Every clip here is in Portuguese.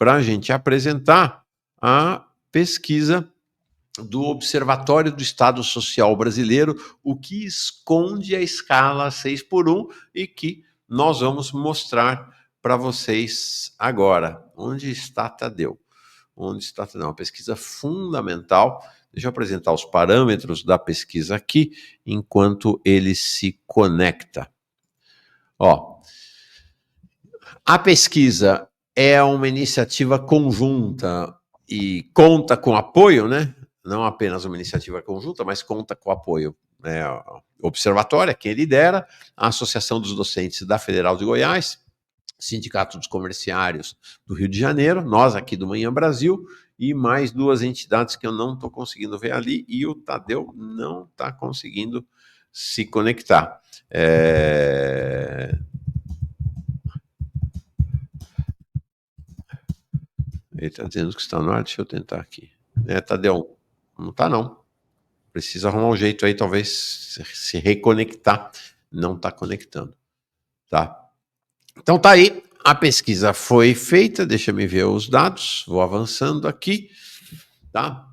para a gente apresentar a pesquisa do Observatório do Estado Social Brasileiro, o que esconde a escala 6x1 e que nós vamos mostrar para vocês agora. Onde está Tadeu? Onde está Tadeu? Uma pesquisa fundamental. Deixa eu apresentar os parâmetros da pesquisa aqui, enquanto ele se conecta. Ó, a pesquisa é uma iniciativa conjunta e conta com apoio, né? Não apenas uma iniciativa conjunta, mas conta com apoio. O Observatório, quem lidera, a Associação dos Docentes da Federal de Goiás, Sindicato dos Comerciários do Rio de Janeiro, nós aqui do Manhã Brasil, e mais duas entidades que eu não estou conseguindo ver ali, e o Tadeu não está conseguindo se conectar. Ele está dizendo que está no ar, deixa eu tentar aqui. Tadeu, não está não. Precisa arrumar um jeito aí, talvez se reconectar. Não está conectando. Tá? Então tá aí, a pesquisa foi feita, deixa eu ver os dados, vou avançando aqui, tá?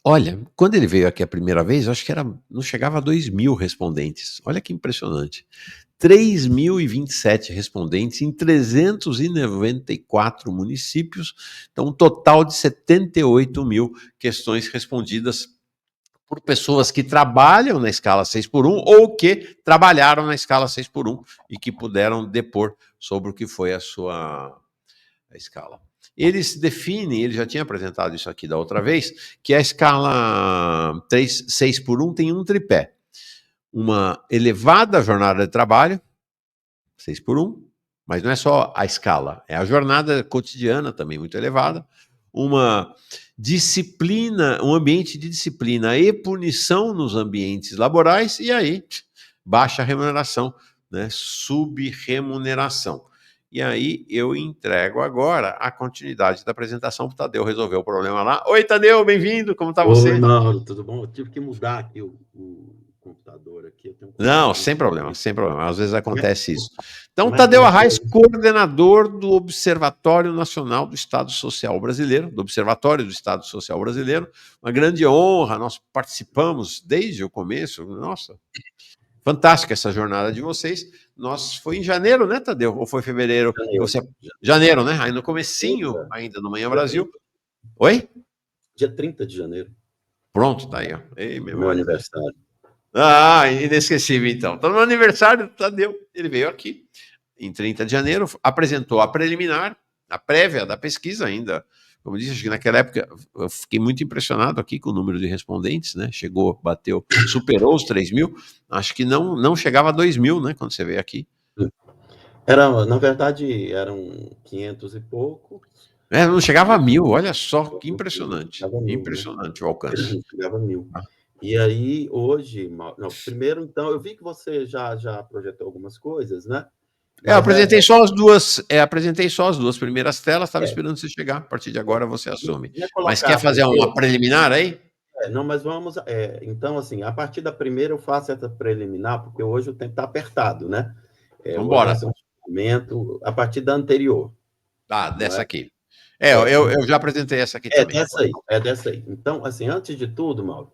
Olha, quando ele veio aqui a primeira vez, eu acho que não chegava a 2.000 respondentes. Olha que impressionante. 3.027 respondentes em 394 municípios, então um total de 78 mil questões respondidas por pessoas que trabalham na escala 6x1 ou que trabalharam na escala 6x1 e que puderam depor sobre o que foi a escala. Ele se define, ele já tinha apresentado isso aqui da outra vez, que a escala 6x1 tem um tripé. Uma elevada jornada de trabalho, 6x1, mas não é só a escala, é a jornada cotidiana também muito elevada, uma disciplina, um ambiente de disciplina e punição nos ambientes laborais, e aí, baixa remuneração, né, subremuneração. E aí eu entrego agora a continuidade da apresentação para o Tadeu resolver o problema lá. Oi, Tadeu, bem-vindo, como está você? Oi, Mauro, tudo bom? Eu tive que mudar aqui o computador aqui. Não, sem problema, sem problema. Às vezes acontece isso. Então, Tadeu Arraes, coordenador do Observatório Nacional do Estado Social Brasileiro, do Observatório do Estado Social Brasileiro. Uma grande honra, nós participamos desde o começo. Nossa, fantástica essa jornada de vocês. Foi em janeiro, né, Tadeu? Ou foi fevereiro? Janeiro, né? Aí no comecinho, ainda no Manhã Brasil. Oi? Dia 30 de janeiro. Pronto, tá aí, ó. Ei, meu aniversário. Inesquecível, então. Então, no aniversário do Tadeu, ele veio aqui, em 30 de janeiro, apresentou a preliminar, a prévia da pesquisa ainda. Como eu disse, acho que naquela época eu fiquei muito impressionado aqui com o número de respondentes, né? Chegou, bateu, superou os 3.000. Acho que não chegava a 2.000, né? Quando você veio aqui. Na verdade, eram 500 e pouco. Não chegava a 1.000, olha só, que impressionante. Impressionante, né? O alcance. Chegava a 1.000. E aí, hoje, primeiro, então, eu vi que você já projetou algumas coisas, né? Eu apresentei só as duas primeiras telas, estava esperando você chegar. A partir de agora você assume. Mas quer fazer uma preliminar aí? Não, mas vamos. Então, assim, a partir da primeira eu faço essa preliminar, porque hoje o tempo está apertado, né? Vamos embora. A partir da anterior. Dessa aqui. Eu já apresentei essa aqui também. Dessa aí. Então, assim, antes de tudo, Mauro,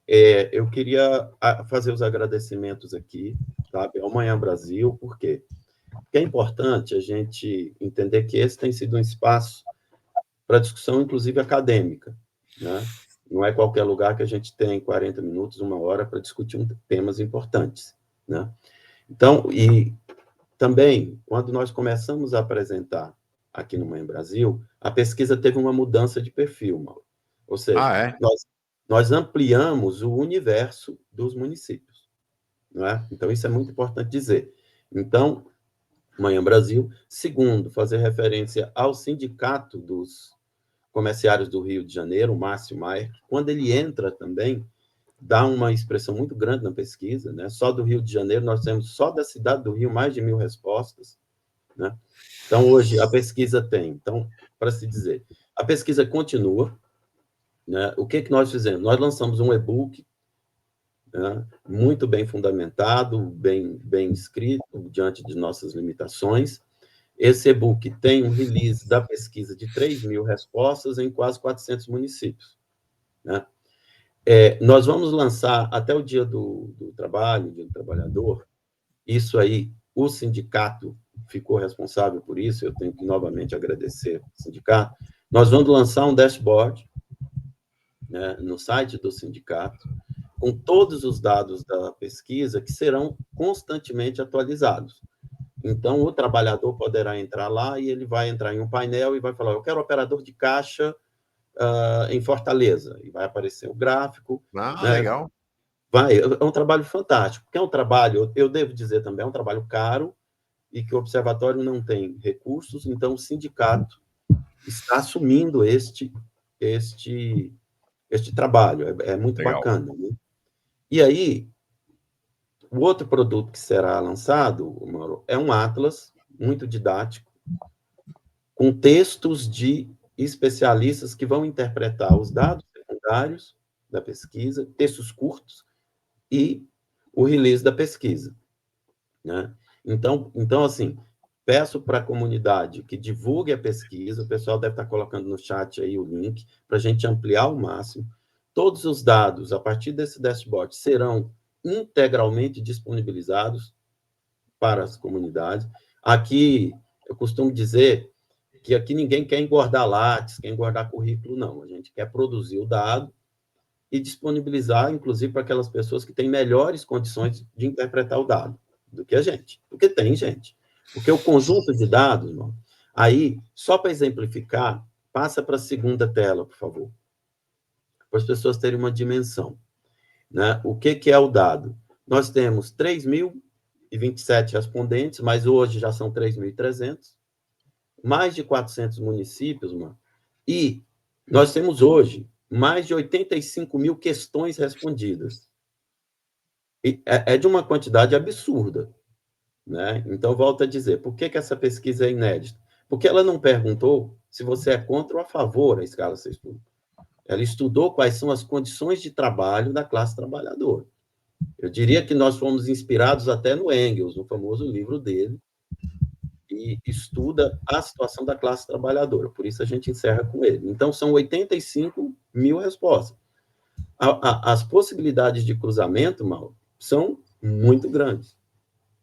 eu queria fazer os agradecimentos aqui, sabe, ao Manhã Brasil, por quê? Porque é importante a gente entender que esse tem sido um espaço para discussão, inclusive acadêmica, né? Não é qualquer lugar que a gente tem 40 minutos, 1 hora para discutir temas importantes, né? Então, e também, quando nós começamos a apresentar aqui no Manhã Brasil, a pesquisa teve uma mudança de perfil, Mauro. Ou seja, nós ampliamos o universo dos municípios, não é? Então, isso é muito importante dizer. Então, Manhã Brasil, segundo, fazer referência ao Sindicato dos Comerciários do Rio de Janeiro, o Márcio Maier, quando ele entra também, dá uma expressão muito grande na pesquisa, né? Só do Rio de Janeiro, nós temos só da cidade do Rio mais de 1.000 respostas, né? Então, hoje, a pesquisa tem. Então, para se dizer, a pesquisa continua, né? O que nós fizemos? Nós lançamos um e-book, né? Muito bem fundamentado, bem escrito, diante de nossas limitações, Esse e-book tem um release da pesquisa de 3.000 respostas em quase 400 municípios, né? Nós vamos lançar até o Dia do Trabalho, Dia do Trabalhador. Isso aí, o sindicato ficou responsável por isso, eu tenho que novamente agradecer ao sindicato. Nós vamos lançar um dashboard, né, no site do sindicato, com todos os dados da pesquisa que serão constantemente atualizados. Então, o trabalhador poderá entrar lá e ele vai entrar em um painel e vai falar: eu quero operador de caixa em Fortaleza. E vai aparecer o gráfico. Ah, Né? legal. É um trabalho fantástico, porque é um trabalho, eu devo dizer também, é um trabalho caro e que o observatório não tem recursos, então o sindicato está assumindo este trabalho. É muito Legal. bacana. Né? E aí, o outro produto que será lançado, Mauro, é um atlas muito didático, com textos de especialistas que vão interpretar os dados secundários da pesquisa, textos curtos, e o release da pesquisa. Né? Então, assim, peço para a comunidade que divulgue a pesquisa, o pessoal deve estar colocando no chat aí o link, para a gente ampliar ao máximo. Todos os dados, a partir desse dashboard, serão integralmente disponibilizados para as comunidades. Aqui, eu costumo dizer que aqui ninguém quer engordar látis, quer engordar currículo, não. A gente quer produzir o dado e disponibilizar, inclusive, para aquelas pessoas que têm melhores condições de interpretar o dado do que a gente. Porque tem gente. Porque o conjunto de dados, irmão, aí, só para exemplificar, passa para a segunda tela, por favor, para as pessoas terem uma dimensão. Né? O que é o dado? Nós temos 3.027 respondentes, mas hoje já são 3.300, mais de 400 municípios, mano, e nós temos hoje mais de 85 mil questões respondidas. E é de uma quantidade absurda. Né? Então, volto a dizer, por que essa pesquisa é inédita? Porque ela não perguntou se você é contra ou a favor da escala 6x1. Ela estudou quais são as condições de trabalho da classe trabalhadora. Eu diria que nós fomos inspirados até no Engels, no famoso livro dele, e estuda a situação da classe trabalhadora. Por isso a gente encerra com ele. Então, são 85 mil respostas. As possibilidades de cruzamento, Mauro, são muito grandes.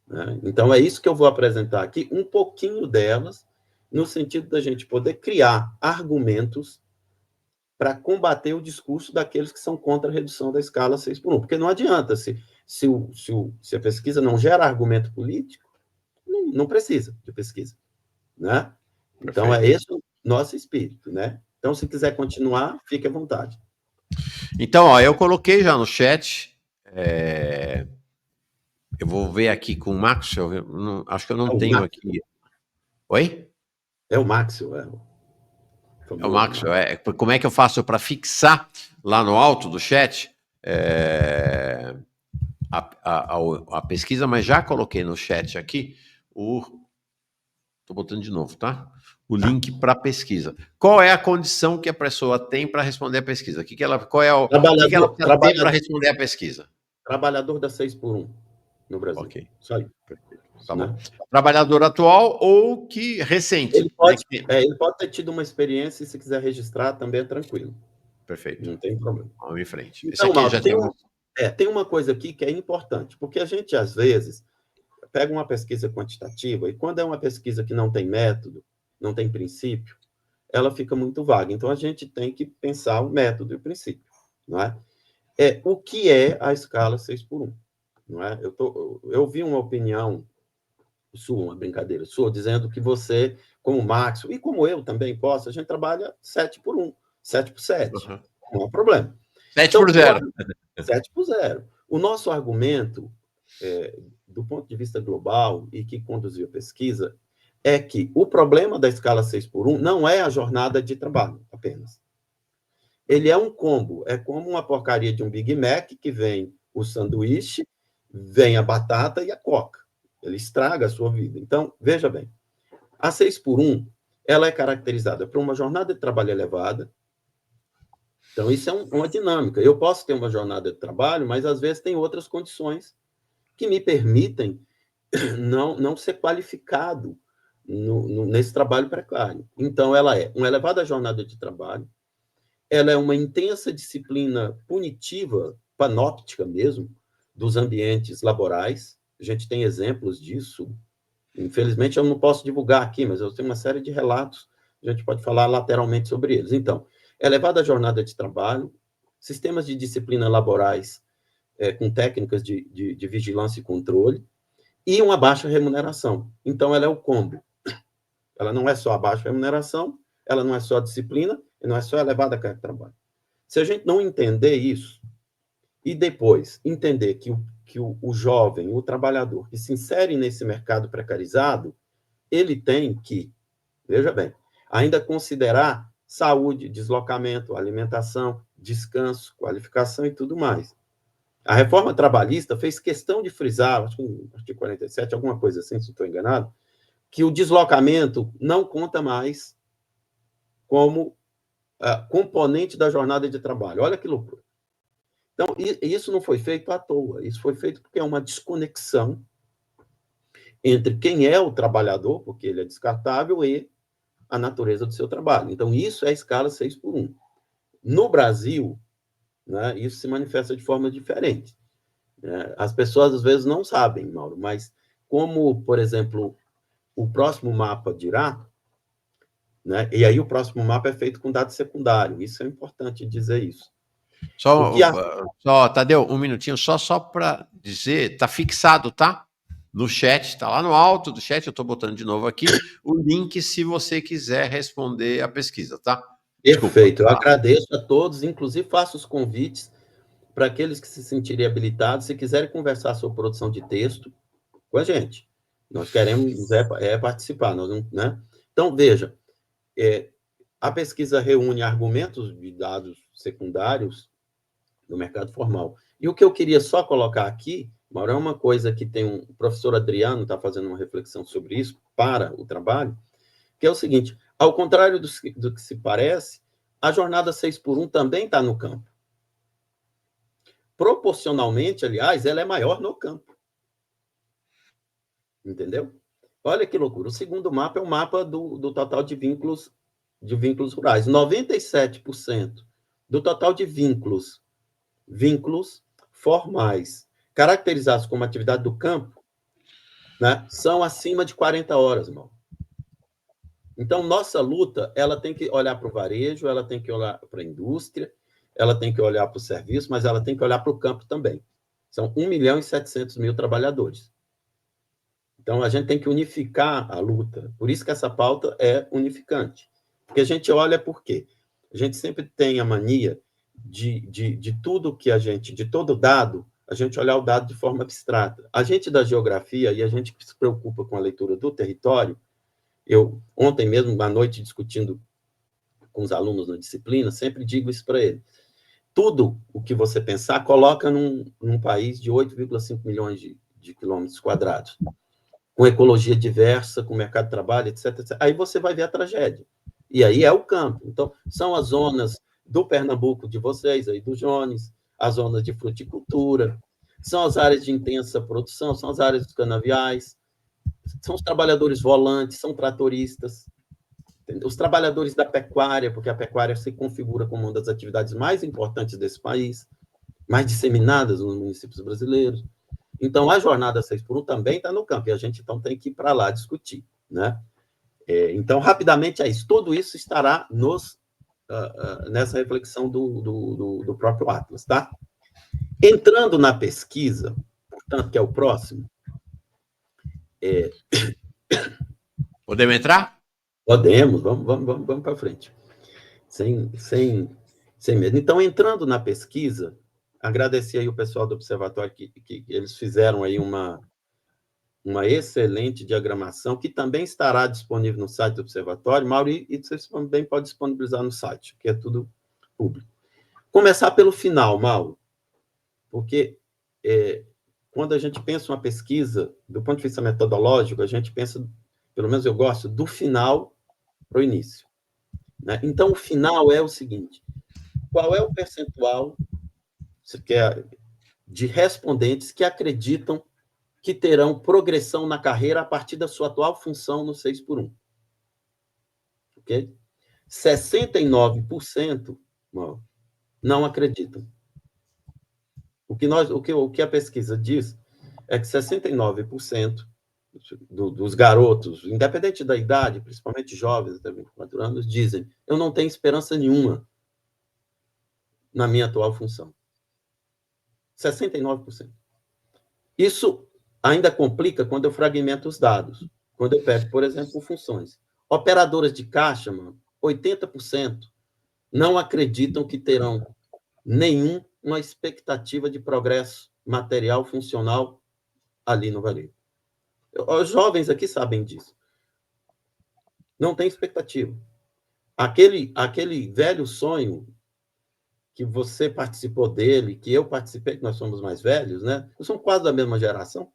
Né? Então, é isso que eu vou apresentar aqui, um pouquinho delas, no sentido da gente poder criar argumentos para combater o discurso daqueles que são contra a redução da escala 6x1. Porque não adianta, se a pesquisa não gera argumento político, não precisa de pesquisa. Né? Então, é esse o nosso espírito. Né? Então, se quiser continuar, fique à vontade. Então, ó, eu coloquei já no chat. Eu vou ver aqui com o Max. Acho que eu não tenho aqui. Oi? É o Maxwell. É o Maxwell. Como é que eu faço para fixar lá no alto do chat a pesquisa? Mas já coloquei no chat aqui Estou botando de novo, tá? O link para a pesquisa. Qual é a condição que a pessoa tem para responder a pesquisa? Qual é o que ela precisa ter para responder a pesquisa? Trabalhador da 6x1 no Brasil. Ok. Isso aí. Tá bom. Né? Trabalhador atual ou que recente. Ele pode ter tido uma experiência e se quiser registrar também é tranquilo. Perfeito. Não tem problema. Vamos em frente. Então, Mauro, tem uma coisa aqui que é importante, porque a gente, às vezes, pega uma pesquisa quantitativa e quando é uma pesquisa que não tem método, não tem princípio, ela fica muito vaga. Então, a gente tem que pensar o método e o princípio. Não é? O que é a escala 6x1? Não é? Eu vi uma opinião sua, uma brincadeira sua, dizendo que você, como o Max, e como eu também posso, a gente trabalha 7x1, 7x7. Uhum. Não há problema. 7x0. 7x0. O nosso argumento, do ponto de vista global, e que conduziu a pesquisa, é que o problema da escala 6x1 não é a jornada de trabalho apenas. Ele é um combo, é como uma porcaria de um Big Mac, que vem o sanduíche, vem a batata e a coca. Ele estraga a sua vida. Então, veja bem, a 6x1, ela é caracterizada por uma jornada de trabalho elevada. Então, isso é uma dinâmica. Eu posso ter uma jornada de trabalho, mas, às vezes, tem outras condições que me permitem não ser qualificado nesse trabalho precário. Então, ela é uma elevada jornada de trabalho, ela é uma intensa disciplina punitiva, panóptica mesmo, dos ambientes laborais. A gente tem exemplos disso. Infelizmente, eu não posso divulgar aqui, mas eu tenho uma série de relatos, a gente pode falar lateralmente sobre eles. Então, elevada jornada de trabalho, sistemas de disciplina laborais com técnicas de vigilância e controle, e uma baixa remuneração. Então, ela é o combo. Ela não é só a baixa remuneração, ela não é só a disciplina, e não é só a elevada carga de trabalho. Se a gente não entender isso, e depois entender que o jovem, o trabalhador que se insere nesse mercado precarizado, ele tem que, veja bem, ainda considerar saúde, deslocamento, alimentação, descanso, qualificação e tudo mais. A reforma trabalhista fez questão de frisar, acho que no artigo 47, alguma coisa assim, se estou enganado, que o deslocamento não conta mais como componente da jornada de trabalho. Olha que loucura. Então, isso não foi feito à toa, isso foi feito porque é uma desconexão entre quem é o trabalhador, porque ele é descartável, e a natureza do seu trabalho. Então, isso é a escala 6x1. No Brasil, né, isso se manifesta de forma diferente. As pessoas, às vezes, não sabem, Mauro, mas como, por exemplo, o próximo mapa dirá, né, e aí o próximo mapa é feito com dado secundário, isso é importante dizer isso. Só, Tadeu, um minutinho, só para dizer, está fixado, tá? No chat, está lá no alto do chat, eu estou botando de novo aqui, o link se você quiser responder a pesquisa, tá? Perfeito, eu agradeço a todos, inclusive faço os convites para aqueles que se sentirem habilitados, se quiserem conversar sobre produção de texto com a gente. Nós queremos participar, nós não, né? Então, veja, a pesquisa reúne argumentos de dados secundários do mercado formal. E o que eu queria só colocar aqui, Mauro, é uma coisa que tem o professor Adriano está fazendo uma reflexão sobre isso para o trabalho, que é o seguinte, ao contrário do que se parece, a jornada 6x1 também está no campo. Proporcionalmente, aliás, ela é maior no campo. Entendeu? Olha que loucura. O segundo mapa é o mapa do total de vínculos rurais. 97% do total de vínculos formais caracterizados como atividade do campo, né, são acima de 40 horas, irmão. Então, nossa luta, ela tem que olhar para o varejo, ela tem que olhar para a indústria, ela tem que olhar para o serviço, mas ela tem que olhar para o campo também. São 1.700.000 trabalhadores. Então, a gente tem que unificar a luta. Por isso que essa pauta é unificante. Porque a gente olha por quê? A gente sempre tem a mania de tudo que de todo dado, a gente olhar o dado de forma abstrata. A gente da geografia e a gente que se preocupa com a leitura do território, eu, ontem mesmo, à noite, discutindo com os alunos na disciplina, sempre digo isso para eles. Tudo o que você pensar, coloca num país de 8,5 milhões de quilômetros quadrados, com ecologia diversa, com mercado de trabalho, etc, etc. Aí você vai ver a tragédia. E aí é o campo. Então, são as zonas do Pernambuco de vocês, aí do Jones, as zonas de fruticultura, são as áreas de intensa produção, são as áreas dos canaviais, são os trabalhadores volantes, são tratoristas, entendeu? Os trabalhadores da pecuária, porque a pecuária se configura como uma das atividades mais importantes desse país, mais disseminadas nos municípios brasileiros. Então, a jornada 6x1 também está no campo, e a gente, então, tem que ir para lá discutir, né? Então, rapidamente é isso. Tudo isso estará nessa reflexão do próprio Atlas, tá? Entrando na pesquisa, portanto, que é o próximo. Podemos entrar? Podemos, vamos para frente. Sem medo. Então, entrando na pesquisa, agradecer aí o pessoal do Observatório que eles fizeram aí uma excelente diagramação, que também estará disponível no site do Observatório, Mauro, e vocês também podem disponibilizar no site, que é tudo público. Começar pelo final, Mauro, porque quando a gente pensa uma pesquisa, do ponto de vista metodológico, a gente pensa, pelo menos eu gosto, do final para o início. Né? Então, o final é o seguinte, qual é o percentual de respondentes que acreditam que terão progressão na carreira a partir da sua atual função no 6x1. Ok? 69% não acreditam. O que a pesquisa diz é que 69% dos garotos, independente da idade, principalmente jovens até 24 anos, dizem: eu não tenho esperança nenhuma na minha atual função. 69%. Isso ainda complica quando eu fragmento os dados. Quando eu pego, por exemplo, funções. Operadoras de caixa, 80% não acreditam que terão nenhuma expectativa de progresso material, funcional ali no varejo. Os jovens aqui sabem disso. Não tem expectativa. Aquele velho sonho que você participou dele, que eu participei, que nós somos mais velhos, né? Nós somos quase da mesma geração,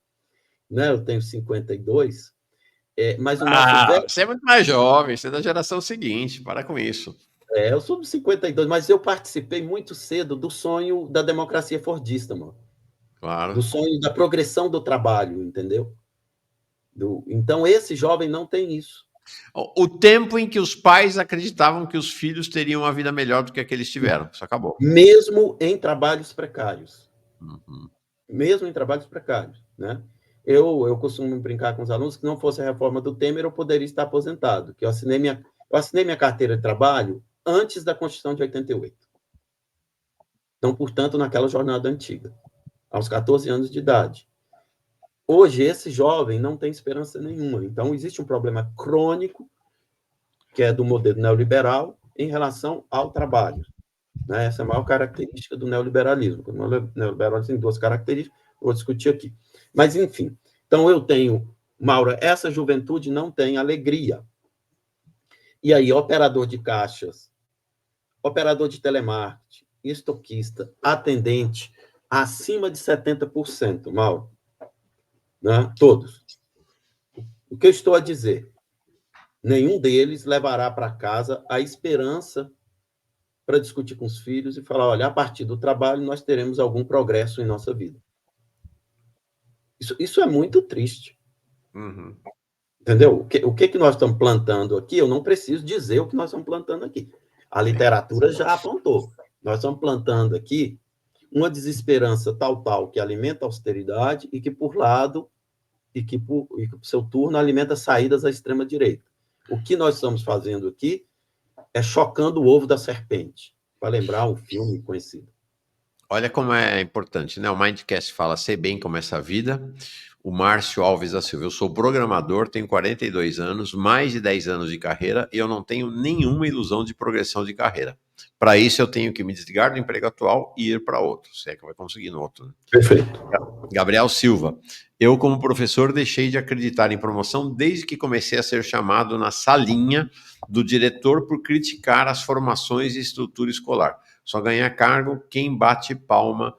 né? Eu tenho 52, mas o nosso velho... Você é muito mais jovem, você é da geração seguinte, para com isso. Eu sou de 52, mas eu participei muito cedo do sonho da democracia fordista, mano. Claro. Do sonho da progressão do trabalho, entendeu? Então, esse jovem não tem isso. O tempo em que os pais acreditavam que os filhos teriam uma vida melhor do que a que eles tiveram. Isso acabou. Mesmo em trabalhos precários. Uhum. Mesmo em trabalhos precários, né? Eu costumo brincar com os alunos que não fosse a reforma do Temer, eu poderia estar aposentado, que eu assinei minha carteira de trabalho antes da Constituição de 88. Então, portanto, naquela jornada antiga, aos 14 anos de idade. Hoje, esse jovem não tem esperança nenhuma. Então, existe um problema crônico, que é do modelo neoliberal, em relação ao trabalho. Né? Essa é a maior característica do neoliberalismo. O neoliberalismo tem duas características, vou discutir aqui. Mas, enfim, então eu tenho, Maura, essa juventude não tem alegria. E aí, operador de caixas, operador de telemarketing, estoquista, atendente, acima de 70%, Mauro. Né? Todos. O que eu estou a dizer? Nenhum deles levará para casa a esperança para discutir com os filhos e falar, olha, a partir do trabalho nós teremos algum progresso em nossa vida. Isso é muito triste. Uhum. Entendeu? O que nós estamos plantando aqui, eu não preciso dizer o que nós estamos plantando aqui. A literatura já apontou. Nós estamos plantando aqui uma desesperança tal que alimenta a austeridade e que, por lado, e que por seu turno, alimenta saídas à extrema-direita. O que nós estamos fazendo aqui é chocando o ovo da serpente, para lembrar um filme conhecido. Olha como é importante, né? O Mindcast fala sei bem como é essa vida. O Márcio Alves da Silva, eu sou programador, tenho 42 anos, mais de 10 anos de carreira e eu não tenho nenhuma ilusão de progressão de carreira. Para isso eu tenho que me desligar do emprego atual e ir para outro, se é que vai conseguir no outro. Né? Perfeito. Gabriel Silva, eu como professor deixei de acreditar em promoção desde que comecei a ser chamado na salinha do diretor por criticar as formações e estrutura escolar. Só ganha cargo quem bate palma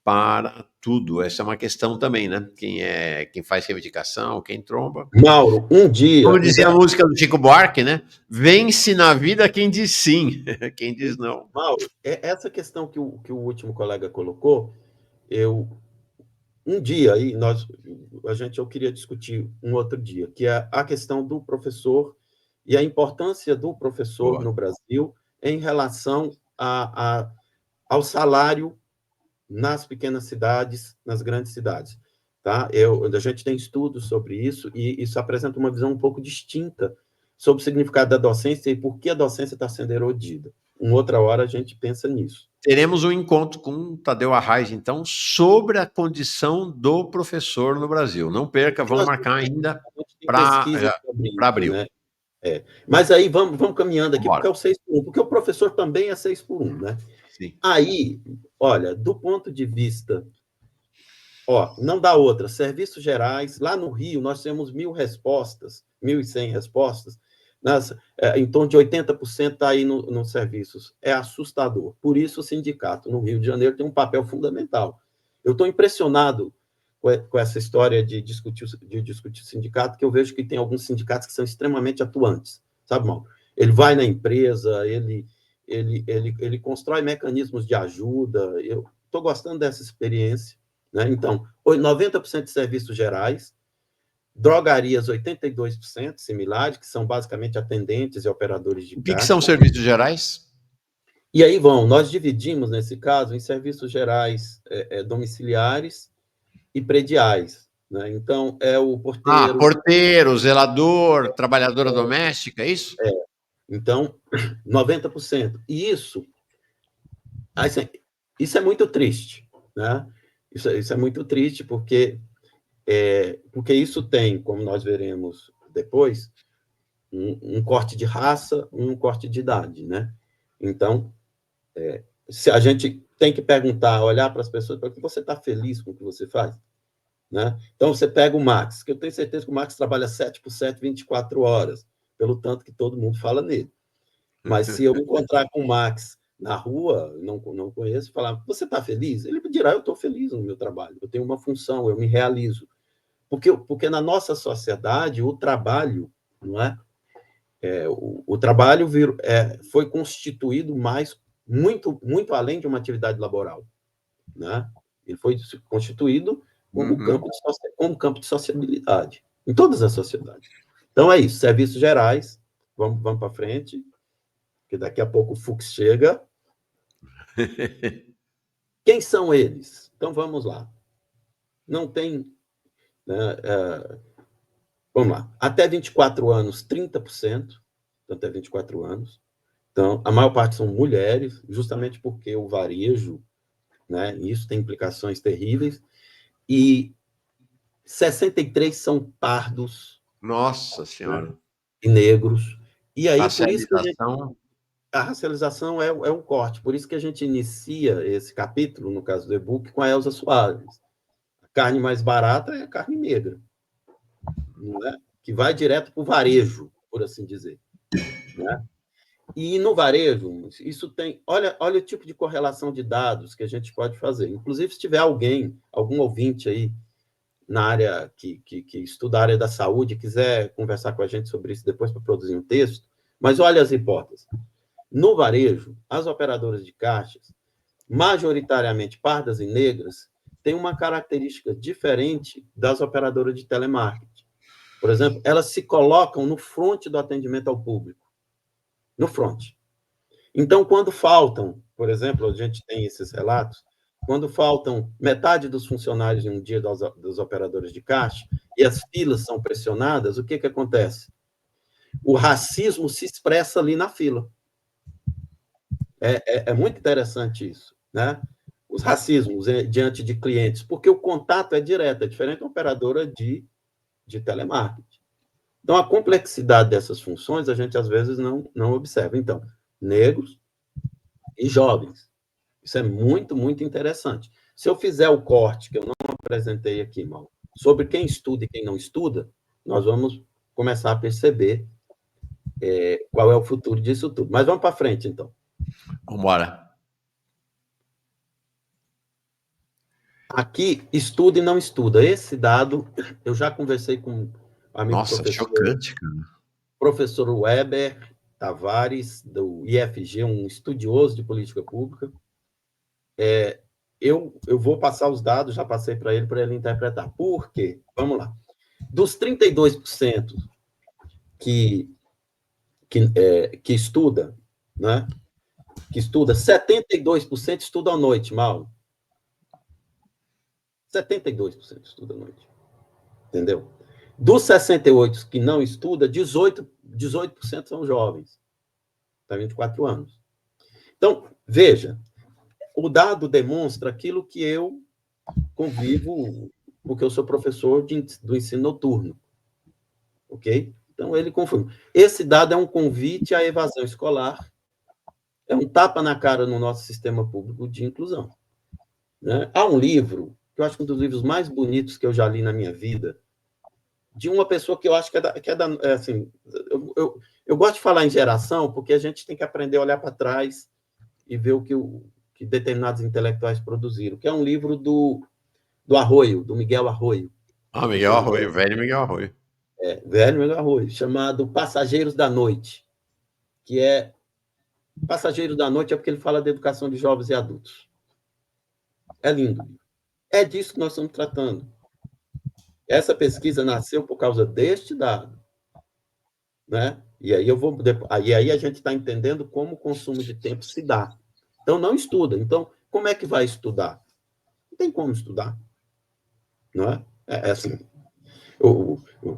para tudo. Essa é uma questão também, né? Quem faz reivindicação, quem tromba. Mauro, um dia... Como dizia a música do Chico Buarque, né? Vence na vida quem diz sim, quem diz não. Mauro, essa questão que o último colega colocou, um dia aí eu queria discutir um outro dia, que é a questão do professor e a importância do professor Boa. no Brasil em relação ao salário nas pequenas cidades, nas grandes cidades. Tá? A gente tem estudos sobre isso e isso apresenta uma visão um pouco distinta sobre o significado da docência e por que a docência está sendo erodida. Uma outra hora a gente pensa nisso. Teremos um encontro com o Tadeu Arraes, então, sobre a condição do professor no Brasil. Não perca, vamos marcar ainda para abril. Né? Mas aí vamos caminhando aqui, Bora. porque é o 6x1, porque o professor também é 6x1, né? Sim. Aí, olha, do ponto de vista... não dá outra. Serviços gerais, lá no Rio, nós temos 1.000 respostas, 1.100 respostas, em torno de 80% está aí nos serviços. É assustador. Por isso, o sindicato no Rio de Janeiro tem um papel fundamental. Eu estou impressionado com essa história de discutir o sindicato, que eu vejo que tem alguns sindicatos que são extremamente atuantes, sabe, Mauro? Ele vai na empresa, ele constrói mecanismos de ajuda. Eu estou gostando dessa experiência. né? Então, 90% de serviços gerais, drogarias 82%, similares, que são basicamente atendentes e operadores de O que caixa. são serviços gerais? E aí nós dividimos, nesse caso, em serviços gerais domiciliares e prediais, né? Então, é o porteiro... Porteiro, zelador, trabalhadora doméstica, é isso? Então, 90%. E assim, isso é muito triste, né? Isso é muito triste porque isso tem, como nós veremos depois, um corte de raça, um corte de idade, né? Então, se a gente tem que perguntar, olhar para as pessoas, para que você está feliz com o que você faz, né? Então, você pega o Max, que eu tenho certeza que o Max trabalha 7 por 7, 24 horas, pelo tanto que todo mundo fala nele. Mas se eu encontrar com o Max na rua, não conheço, falar, você está feliz? Ele me dirá, eu estou feliz no meu trabalho, eu tenho uma função, eu me realizo. Porque na nossa sociedade, o trabalho, não é? O trabalho foi constituído muito além de uma atividade laboral, né? Ele foi constituído como campo de sociabilidade, em todas as sociedades. Então, é isso, serviços gerais, vamos para frente, que daqui a pouco o Fux chega. Quem são eles? Então, vamos lá. Não tem... Né, vamos lá. Até 24 anos, 30%, então, até 24 anos. Então, a maior parte são mulheres, justamente porque o varejo, né, isso tem implicações terríveis, e 63 são pardos, Nossa né, Senhora. e negros. E aí, por isso que Racialização. a racialização é um corte. Por isso que a gente inicia esse capítulo, no caso do e-book, com a Elza Soares. A carne mais barata é a carne negra, não é? Que vai direto para o varejo, por assim dizer, né? E no varejo, isso tem... Olha o tipo de correlação de dados que a gente pode fazer. Inclusive, se tiver algum ouvinte aí na área que estuda a área da saúde, quiser conversar com a gente sobre isso depois para produzir um texto, mas olha as hipóteses. No varejo, as operadoras de caixas, majoritariamente pardas e negras, têm uma característica diferente das operadoras de telemarketing. Por exemplo, elas se colocam no fronte do atendimento ao público. No fronte. Então, quando faltam, por exemplo, a gente tem esses relatos, quando faltam metade dos funcionários em um dia dos operadores de caixa e as filas são pressionadas, o que acontece? O racismo se expressa ali na fila. É muito interessante isso, né? Os racismos diante de clientes, porque o contato é direto, é diferente da operadora de telemarketing. Então, a complexidade dessas funções a gente, às vezes, não observa. Então, negros e jovens. Isso é muito, muito interessante. Se eu fizer o corte, que eu não apresentei aqui, mal, sobre quem estuda e quem não estuda, nós vamos começar a perceber qual é o futuro disso tudo. Mas vamos para frente, então. Vamos embora. Aqui, estuda e não estuda. Esse dado, eu já conversei com um amigo Chocante, cara. professor Weber Tavares, do IFG, um estudioso de política pública. Eu vou passar os dados, já passei para ele interpretar. Por quê? Vamos lá. Dos 32% que estuda, né? Que estuda, 72% estuda à noite, Mauro. 72% estuda à noite. Entendeu? Dos 68 que não estuda, 18% são jovens. Tá 24 anos. Então, veja, o dado demonstra aquilo que eu convivo, porque eu sou professor do ensino noturno. Ok? Então, ele confirma. Esse dado é um convite à evasão escolar, é um tapa na cara no nosso sistema público de inclusão. Né? Há um livro, que eu acho que um dos livros mais bonitos que eu já li na minha vida, de uma pessoa que eu acho que assim, eu gosto de falar em geração, porque a gente tem que aprender a olhar para trás e ver o que determinados intelectuais produziram, que é um livro do Arroio, do Miguel Arroio. Miguel Arroio, velho Miguel Arroio. Velho Miguel Arroio, chamado Passageiros da Noite, que é... Passageiros da Noite é porque ele fala da educação de jovens e adultos. É lindo. É disso que nós estamos tratando. Essa pesquisa nasceu por causa deste dado, né? E aí a gente está entendendo como o consumo de tempo se dá. Então não estuda. Então como é que vai estudar? Não tem como estudar, não é? É assim.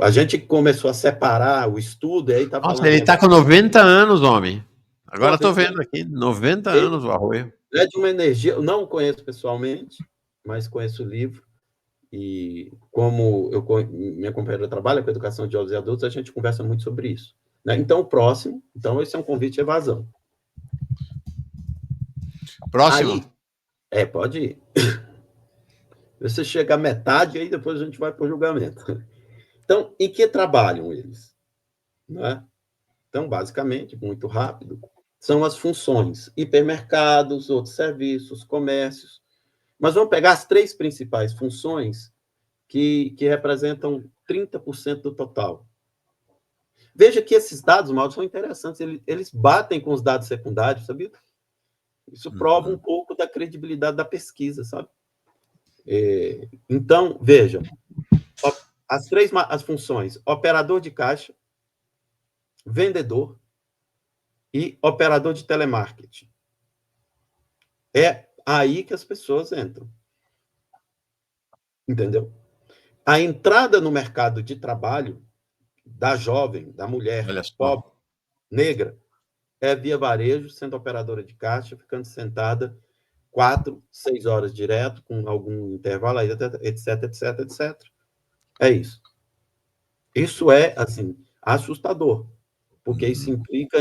A gente começou a separar o estudo e aí está Nossa, falando ele em está com 90 anos, homem. Agora estou 90 vendo aqui, 90 ele anos o Arroio. é de uma energia, eu não o conheço pessoalmente, mas conheço o livro. E como minha companheira trabalha com educação de jovens e adultos, a gente conversa muito sobre isso. Né? Então, o próximo, então, esse é um convite de evasão. Aí, Próximo. pode ir. Você chega à metade, aí depois a gente vai para o julgamento. Então, em que trabalham eles? Né? Então, basicamente, muito rápido, são as funções: hipermercados, outros serviços, comércios. Mas vamos pegar as três principais funções que representam 30% do total. Veja que esses dados, Mauro, são interessantes. Eles batem com os dados secundários, sabia? Isso prova um pouco da credibilidade da pesquisa, sabe? Então, veja, as funções: operador de caixa, vendedor e operador de telemarketing. É aí que as pessoas entram. Entendeu? A entrada no mercado de trabalho da jovem, da mulher Olha só. pobre, negra, é via varejo, sendo operadora de caixa, ficando sentada 4, 6 horas direto, com algum intervalo, etc, etc, etc. É isso. Isso é, assim, assustador, porque isso implica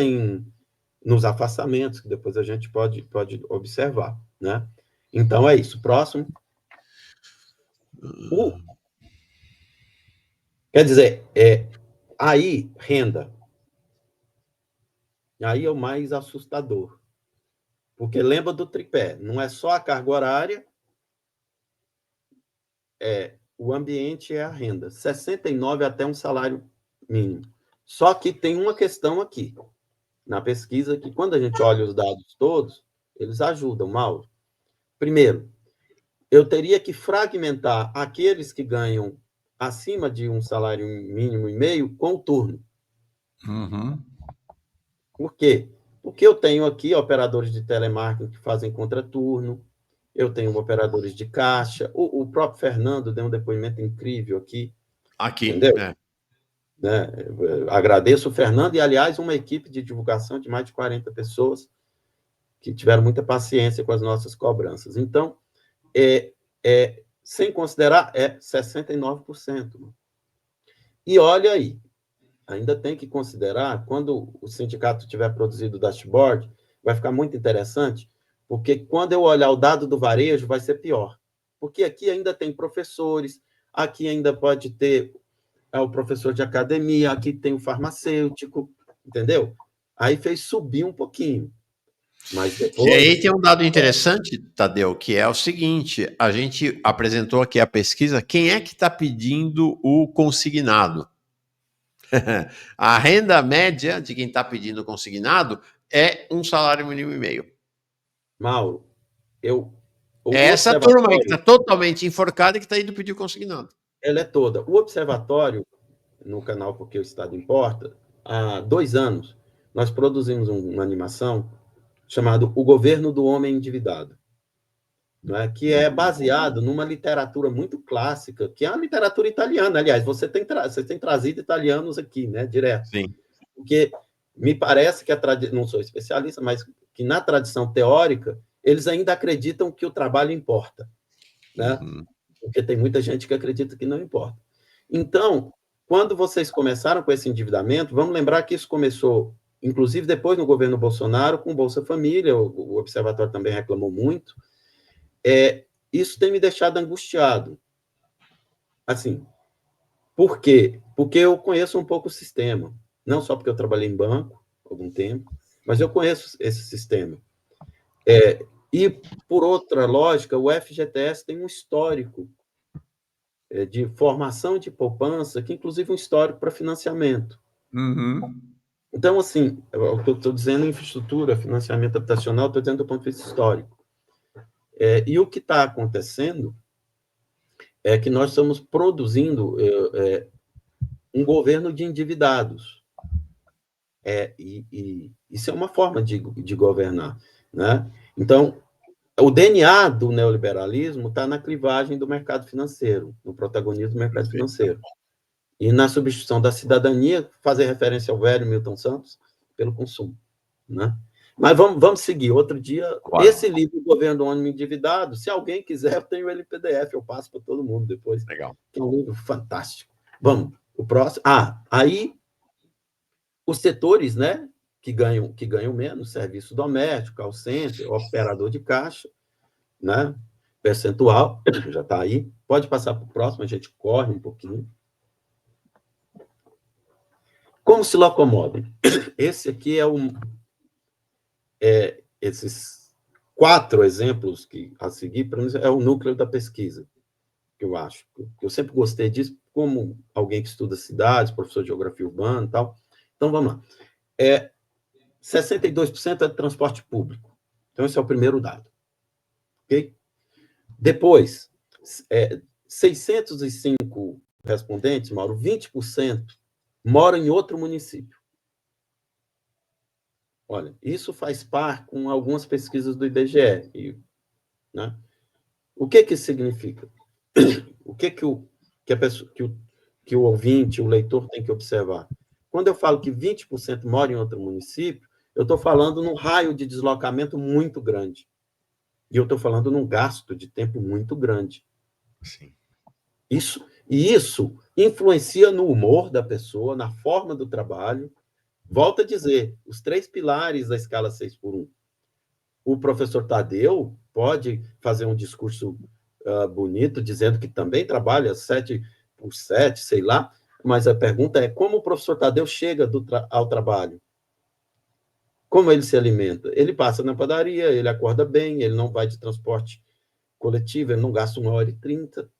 nos afastamentos, que depois a gente pode observar, né? Então, é isso. Próximo. Quer dizer, aí, renda. Aí é o mais assustador. Porque lembra do tripé, não é só a carga horária, o ambiente é a renda. 69 até um salário mínimo. Só que tem uma questão aqui, na pesquisa, que quando a gente olha os dados todos, eles ajudam, Mauro. Primeiro, eu teria que fragmentar aqueles que ganham acima de um salário mínimo e meio com o turno. Uhum. Por quê? Porque eu tenho aqui operadores de telemarketing que fazem contraturno, eu tenho operadores de caixa, o próprio Fernando deu um depoimento incrível aqui, Aqui, entendeu? né? Né? Agradeço o Fernando e, aliás, uma equipe de divulgação de mais de 40 pessoas que tiveram muita paciência com as nossas cobranças. Então, sem considerar, 69%. E olha aí, ainda tem que considerar, quando o sindicato tiver produzido o dashboard, vai ficar muito interessante, porque quando eu olhar o dado do varejo, vai ser pior. Porque aqui ainda tem professores, aqui ainda pode ter o professor de academia, aqui tem o farmacêutico, entendeu? Aí fez subir um pouquinho. Mas E aí depois. tem um dado interessante, Tadeu, que é o seguinte: a gente apresentou aqui a pesquisa, quem é que está pedindo o consignado? A renda média de quem está pedindo consignado é um salário mínimo e meio. Mauro, É o essa turma aí que observatório, está totalmente enforcada e que está indo pedir consignado. ela é toda. O observatório, no canal Porque o Estado Importa, há 2 anos, nós produzimos uma animação chamada O Governo do Homem Endividado, né, que é baseado numa literatura muito clássica, que é a literatura italiana. Aliás, você tem trazido italianos aqui, né, direto. Sim. Porque me parece que não sou especialista, mas que na tradição teórica, eles ainda acreditam que o trabalho importa, né? Uhum. Porque tem muita gente que acredita que não importa. Então, quando vocês começaram com esse endividamento, vamos lembrar que isso começou, inclusive depois no governo Bolsonaro, com Bolsa Família, o Observatório também reclamou muito. Isso tem me deixado angustiado. Assim, por quê? Porque eu conheço um pouco o sistema. Não só porque eu trabalhei em banco há algum tempo, mas eu conheço esse sistema. E, por outra lógica, o FGTS tem um histórico de formação de poupança, que inclusive é um histórico para financiamento. Uhum. Então, assim, eu estou dizendo infraestrutura, financiamento habitacional, estou dizendo do ponto de vista histórico. E o que está acontecendo é que nós estamos produzindo um governo de endividados. E isso é uma forma de governar, né? Então, o DNA do neoliberalismo está na clivagem do mercado financeiro, no protagonismo do mercado financeiro. E na substituição da cidadania, fazer referência ao velho Milton Santos, pelo consumo, né? Mas vamos seguir. Outro dia, claro. Esse livro, O Governo do Homem Endividado, se alguém quiser, eu tenho ele em PDF, eu passo para todo mundo depois. Legal. É um livro fantástico. Vamos, o próximo. Aí, os setores, né, que ganham menos, serviço doméstico, call center, operador de caixa, né, percentual, já está aí. Pode passar para o próximo, a gente corre um pouquinho. Como se locomovem? Esse aqui esses 4 exemplos que a seguir, para mim, é o núcleo da pesquisa, que eu acho. Eu sempre gostei disso, como alguém que estuda cidades, professor de geografia urbana e tal. Então, vamos lá. 62% é de transporte público. Então, esse é o primeiro dado. Ok? Depois, 605 respondentes, Mauro, 20% moram em outro município. Olha, isso faz par com algumas pesquisas do IBGE. Né? O que isso significa? O que o ouvinte, o leitor tem que observar? Quando eu falo que 20% mora em outro município, eu estou falando num raio de deslocamento muito grande. E eu estou falando num gasto de tempo muito grande. Sim. Isso influencia no humor da pessoa, na forma do trabalho. Volto a dizer, os 3 pilares da escala 6x1. O professor Tadeu pode fazer um discurso bonito, dizendo que também trabalha 7x7, sei lá, mas a pergunta é como o professor Tadeu chega ao trabalho? Como ele se alimenta? Ele passa na padaria, ele acorda bem, ele não vai de transporte coletivo, ele não gasta 1h30.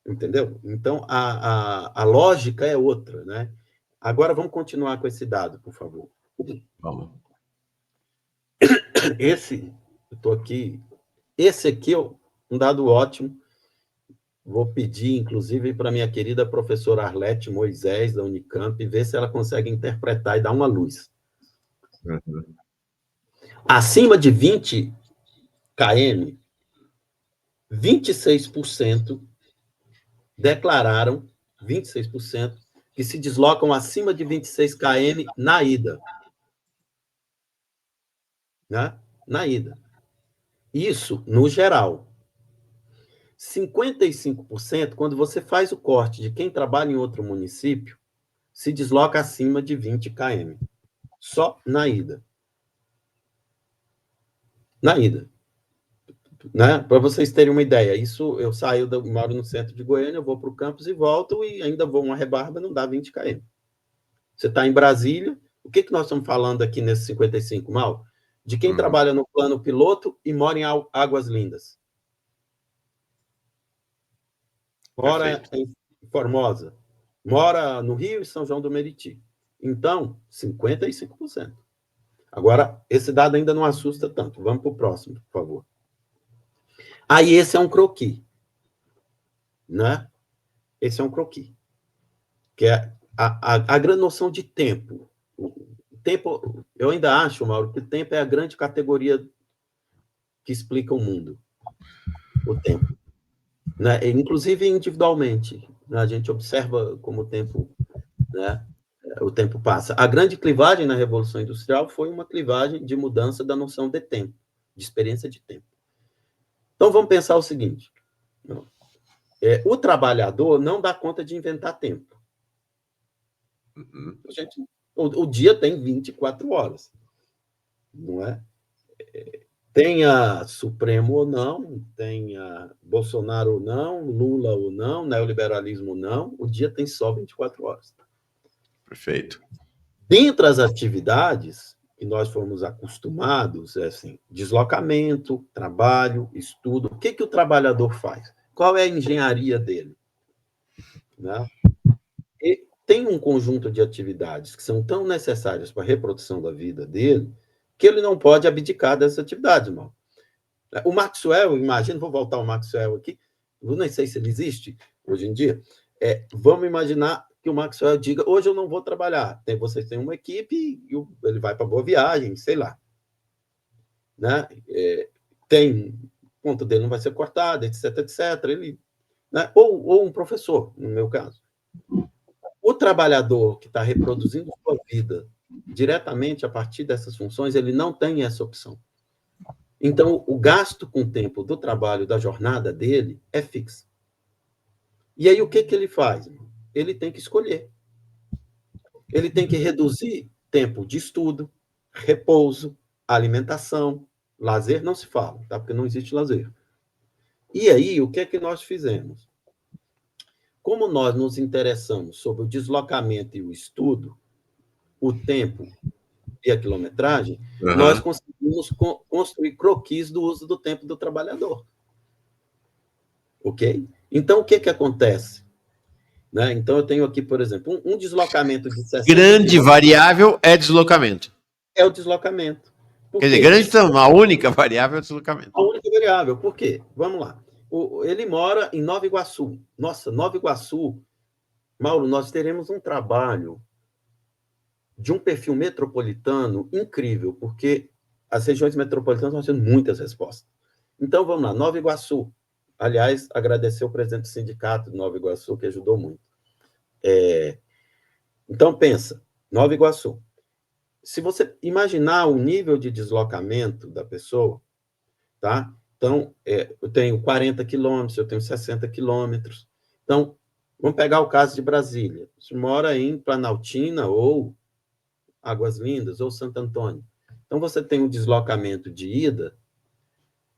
Entendeu? Então, a lógica é outra, né? Agora, vamos continuar com esse dado, por favor. Vamos. Esse aqui é um dado ótimo. Vou pedir, inclusive, para minha querida professora Arlete Moisés, da Unicamp, ver se ela consegue interpretar e dar uma luz. Uhum. Acima de 20 km, 26% declararam, 26%, que se deslocam acima de 26 km na ida. Né? Na ida. Isso, no geral. 55%, quando você faz o corte de quem trabalha em outro município, se desloca acima de 20 km. Só na ida. Na ida. Né? Para vocês terem uma ideia, isso eu moro no centro de Goiânia, eu vou para o campus e volto, e ainda vou uma rebarba, não dá 20 km. Você está em Brasília, o que nós estamos falando aqui nesse 55, Mal? De quem trabalha no plano piloto e mora em Águas Lindas. Mora em Formosa. Mora no Rio e São João do Meriti. Então, 55%. Agora, esse dado ainda não assusta tanto. Vamos para o próximo, por favor. Aí, esse é um croquis. Né? Esse é um croquis. Que é a grande noção de tempo. O tempo, eu ainda acho, Mauro, que o tempo é a grande categoria que explica o mundo. O tempo. Né? Inclusive individualmente. Né? A gente observa como o tempo, né? O tempo passa. A grande clivagem na Revolução Industrial foi uma clivagem de mudança da noção de tempo, de experiência de tempo. Então, vamos pensar o seguinte. O trabalhador não dá conta de inventar tempo. O dia tem 24 horas. Não é? Tenha Supremo ou não, tenha Bolsonaro ou não, Lula ou não, neoliberalismo ou não, o dia tem só 24 horas. Perfeito. Dentre as atividades que nós fomos acostumados, assim, deslocamento, trabalho, estudo. O que o trabalhador faz? Qual é a engenharia dele? Né? E tem um conjunto de atividades que são tão necessárias para a reprodução da vida dele que ele não pode abdicar dessa atividade, irmão. O Maxwell, imagina, vou voltar ao Maxwell aqui, eu nem sei se ele existe hoje em dia, vamos imaginar que o Maxwell diga, hoje eu não vou trabalhar. Vocês têm uma equipe e ele vai para Boa Viagem, sei lá. Né? O ponto dele não vai ser cortado, etc, etc. Ele, né? Ou um professor, no meu caso. O trabalhador que está reproduzindo sua vida diretamente a partir dessas funções, ele não tem essa opção. Então, o gasto com o tempo do trabalho, da jornada dele, é fixo. E aí, o que ele faz? Ele tem que escolher. Ele tem que reduzir tempo de estudo, repouso, alimentação, lazer não se fala, tá? Porque não existe lazer. E aí, o que nós fizemos? Como nós nos interessamos sobre o deslocamento e o estudo, o tempo e a quilometragem, nós conseguimos construir croquis do uso do tempo do trabalhador. Ok? Então, o que acontece? Né? Então, eu tenho aqui, por exemplo, um deslocamento de 60 grande variável é deslocamento. É o deslocamento. Quer dizer, grande não, a única variável é o deslocamento. A única variável. Por quê? Vamos lá. Ele mora em Nova Iguaçu. Nossa, Nova Iguaçu, Mauro, nós teremos um trabalho de um perfil metropolitano incrível, porque as regiões metropolitanas estão tendo muitas respostas. Então, vamos lá, Nova Iguaçu. Aliás, agradecer o presidente do sindicato de Nova Iguaçu, que ajudou muito. Então, pensa, Nova Iguaçu. Se você imaginar o nível de deslocamento da pessoa, tá? Então, eu tenho 40 quilômetros, eu tenho 60 quilômetros. Então, vamos pegar o caso de Brasília. Você mora em Planaltina ou Águas Lindas ou Santo Antônio. Então, você tem um deslocamento de ida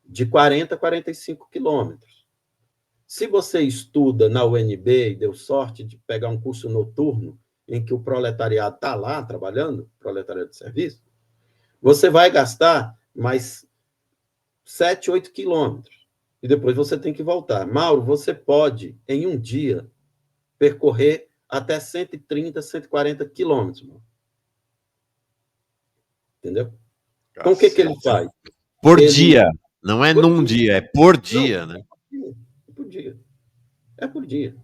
de 40 a 45 quilômetros. Se você estuda na UNB e deu sorte de pegar um curso noturno em que o proletariado está lá trabalhando, proletariado de serviço, você vai gastar mais 7, 8 quilômetros. E depois você tem que voltar. Mauro, você pode, em um dia, percorrer até 130, 140 quilômetros. Entendeu? Então, o que ele faz? Por dia. Não é num dia, é por dia, né? É por dia. É por dia.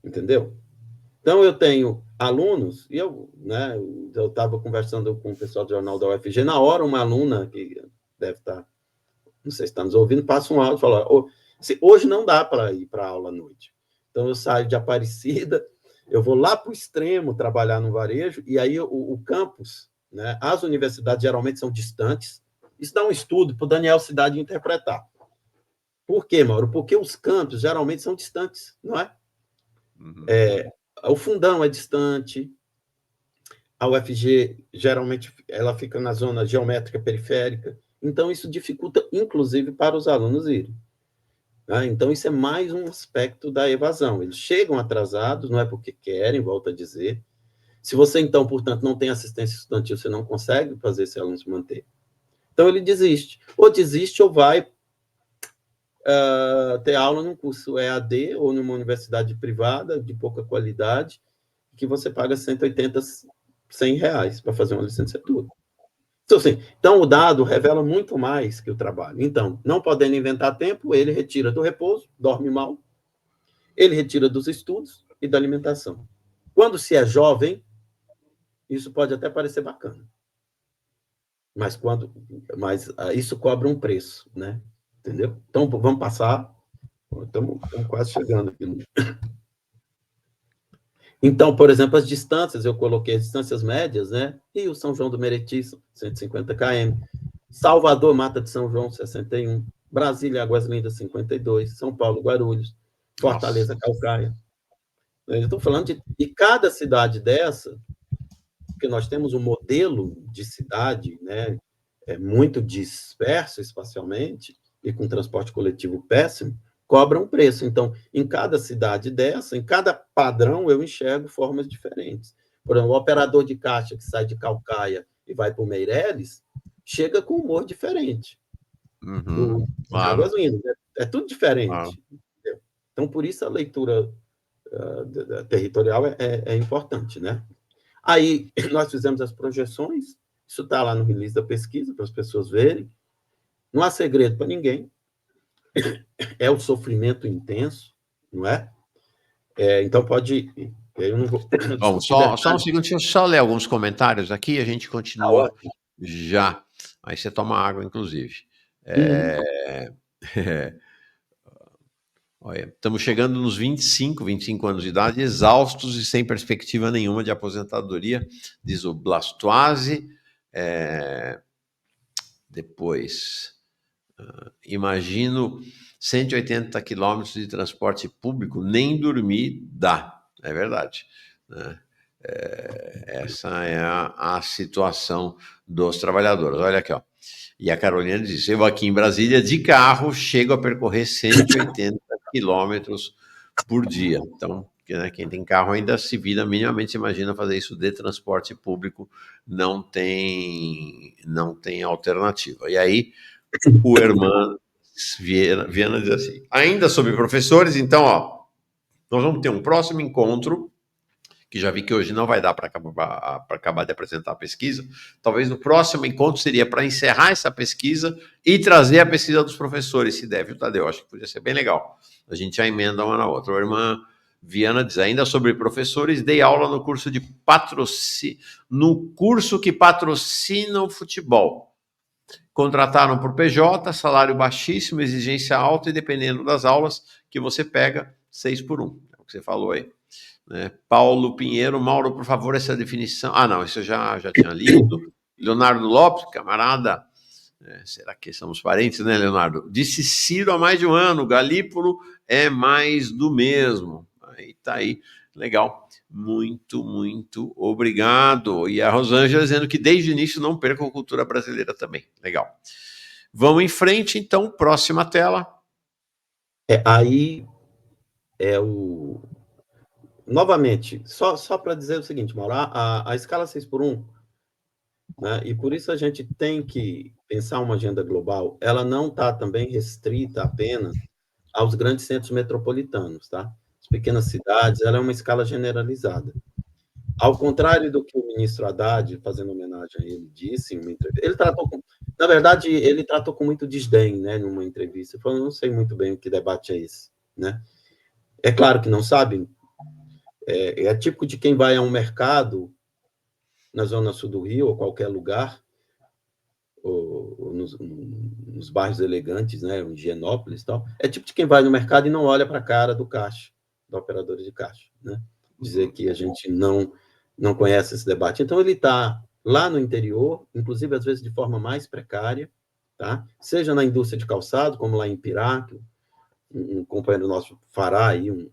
Entendeu? Então, eu tenho alunos, e eu estava conversando com o pessoal do jornal da UFG, na hora, uma aluna que deve estar, não sei se está nos ouvindo, passa um áudio e fala, hoje não dá para ir para a aula à noite. Então, eu saio de Aparecida, eu vou lá para o extremo trabalhar no varejo, e aí o campus, né, as universidades geralmente são distantes. Isso dá um estudo para o Daniel Cidade interpretar. Por quê, Mauro? Porque os campos geralmente são distantes, não é? O Fundão é distante, a UFG geralmente ela fica na zona geométrica periférica, então isso dificulta, inclusive, para os alunos irem. Né? Então, isso é mais um aspecto da evasão. Eles chegam atrasados, não é porque querem, volto a dizer. Se você, então, portanto, não tem assistência estudantil, você não consegue fazer esse aluno se manter. Então, ele desiste. Ou desiste ou vai ter aula num curso EAD ou numa universidade privada de pouca qualidade, que você paga 180, 100 reais para fazer uma licenciatura. Então, assim, então, o dado revela muito mais que o trabalho. Então, não podendo inventar tempo, ele retira do repouso, dorme mal, ele retira dos estudos e da alimentação. Quando se é jovem, isso pode até parecer bacana. Mas isso cobra um preço, né? Entendeu? Então, vamos passar. Estamos quase chegando aqui. Então, por exemplo, as distâncias, eu coloquei as distâncias médias, né? Rio São João do Meriti, 150 km. Salvador, Mata de São João, 61. Brasília, Águas Lindas, 52. São Paulo, Guarulhos. Fortaleza, Calcaia. Eu estou falando de cada cidade dessa, porque nós temos um modelo de cidade, né? Muito disperso espacialmente e com transporte coletivo péssimo, cobra um preço. Então, em cada cidade dessa, em cada padrão, eu enxergo formas diferentes. Por exemplo, o operador de caixa que sai de Calcaia e vai para o Meireles, chega com humor diferente. Claro. Águas Lindas. É tudo diferente. Claro. Então, por isso a leitura territorial é importante, né? Aí, nós fizemos as projeções, isso está lá no release da pesquisa, para as pessoas verem. Não há segredo para ninguém. é o sofrimento intenso, não é? Então pode... Eu não vou Bom, discutir só um detalhes, segundo, deixa eu só ler alguns comentários aqui e a gente tá continua ótimo. já. Aí você toma água, inclusive. Uhum. É... Olha, estamos chegando nos 25 anos de idade, exaustos e sem perspectiva nenhuma de aposentadoria, diz o Blastoise. Depois, imagino 180 quilômetros de transporte público, nem dormir dá. É verdade, né? Essa é a situação dos trabalhadores. Olha aqui, ó. E a Carolina diz: eu aqui em Brasília, de carro, chego a percorrer 180 quilômetros por dia. Então, né, quem tem carro ainda se vira minimamente, se imagina fazer isso de transporte público, não tem alternativa. E aí, o Herman Viana diz assim: ainda sobre professores, então, ó, nós vamos ter um próximo encontro que já vi que hoje não vai dar para acabar de apresentar a pesquisa. Talvez no próximo encontro seria para encerrar essa pesquisa e trazer a pesquisa dos professores, se deve, Tadeu. Acho que podia ser bem legal. A gente já emenda uma na outra. A irmã Viana diz, ainda sobre professores, dei aula no curso de no curso que patrocina o futebol. Contrataram por PJ, salário baixíssimo, exigência alta e dependendo das aulas que você pega, 6 por 1. É o que você falou aí. Né? Paulo Pinheiro, Mauro, por favor, essa definição. Ah, não, isso eu já tinha lido. Leonardo Lopes, camarada, será que somos parentes, né, Leonardo? Disse Ciro há mais de um ano, Galípolo é mais do mesmo. Aí tá aí, legal. Muito obrigado. E a Rosângela dizendo que desde o início não percam a cultura brasileira também. Legal. Vamos em frente, então, próxima tela. Aí é o... Novamente, só para dizer o seguinte, Mauro, a escala 6 por 1, né, e por isso a gente tem que pensar uma agenda global, ela não está também restrita apenas aos grandes centros metropolitanos, tá? As pequenas cidades, ela é uma escala generalizada. Ao contrário do que o ministro Haddad, fazendo homenagem a ele, disse em uma entrevista, na verdade, ele tratou com muito desdém, né, numa entrevista, falou, não sei muito bem o que debate é esse, né? É claro que não sabem, é típico de quem vai a um mercado na zona sul do Rio, ou qualquer lugar, ou nos bairros elegantes, né, em Higienópolis e tal, é tipo de quem vai no mercado e não olha para a cara do caixa, do operador de caixa, né? Dizer que a gente não conhece esse debate. Então, ele está lá no interior, inclusive, às vezes, de forma mais precária, tá? Seja na indústria de calçado, como lá em Pirá, que um companheiro nosso fará aí um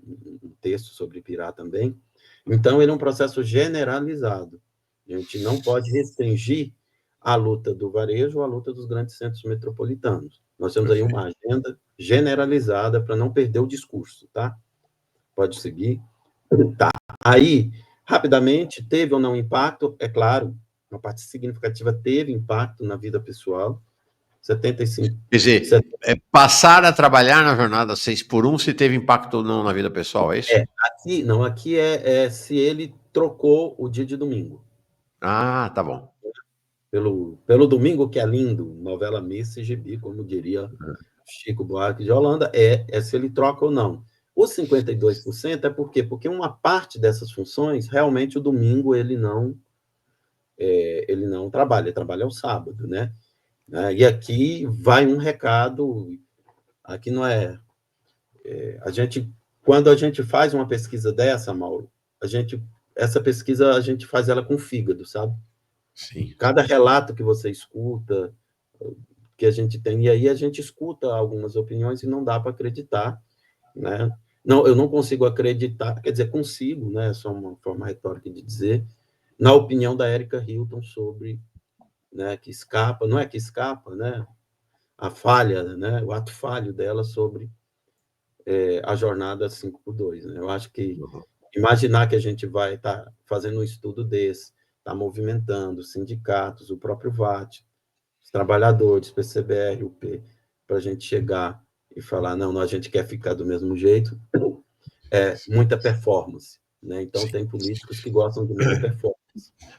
texto sobre Pirá também. Então, ele é um processo generalizado. A gente não pode restringir a luta do varejo ou a luta dos grandes centros metropolitanos. Nós temos aí uma agenda generalizada para não perder o discurso, tá? Pode seguir. Tá. Aí, rapidamente, teve ou não impacto? É claro, uma parte significativa teve impacto na vida pessoal. 75. Quer dizer, passar a trabalhar na jornada 6 por 1 se teve impacto ou não na vida pessoal, é isso? Aqui é se ele trocou o dia de domingo. Ah, tá bom. Pelo domingo que é lindo, novela Missa e Gibi, como diria Chico Buarque de Holanda, é se ele troca ou não. Os 52% é por quê? Porque uma parte dessas funções, realmente, o domingo ele não trabalha, ele trabalha ao sábado, né? E aqui vai um recado, aqui não quando a gente faz uma pesquisa dessa, Mauro, essa pesquisa a gente faz ela com fígado, sabe? Sim. Cada relato que você escuta, que a gente tem, e aí a gente escuta algumas opiniões e não dá para acreditar, né? Não, eu não consigo acreditar, quer dizer, consigo, né? É só uma forma retórica de dizer, na opinião da Erika Hilton sobre, né, que escapa, não é que escapa, né? A falha, né? O ato falho dela sobre a jornada 5x2, né? Eu acho que imaginar que a gente vai estar fazendo um estudo desse, está movimentando sindicatos, o próprio VAT, os trabalhadores, PCBR, UP, para a gente chegar e falar, não, a gente quer ficar do mesmo jeito, muita performance, né? Então, tem políticos que gostam de muita performance.